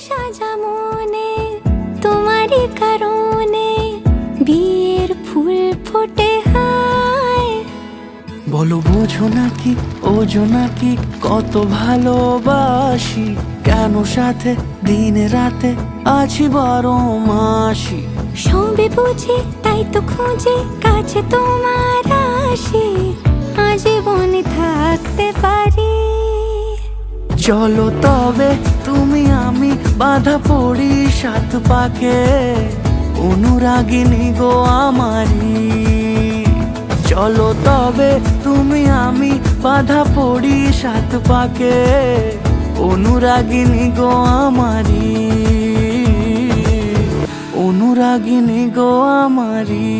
সাজা মনে তোমারই কারণে বিয়ের ফুল ফোটে হায়। বলো বোঝো নাকি ওজো নাকি কত ভালোবাসি, কেন সাথে দিন রাতে আছি 12 মাসি। সবে বুঝি তাই তো খুঁজে কাছে তোমার আসি, আজীবনে থাকতে পারি। চলো তবে তুমি আমি বাঁধা পড়ি 7 পাকে, অনুরাগিনী গো আমারি। চলো তবে তুমি আমি বাঁধা পড়ি 7 পাকে, অনুরাগিনী গো আমারি, অনুরাগিনী গো আমারি।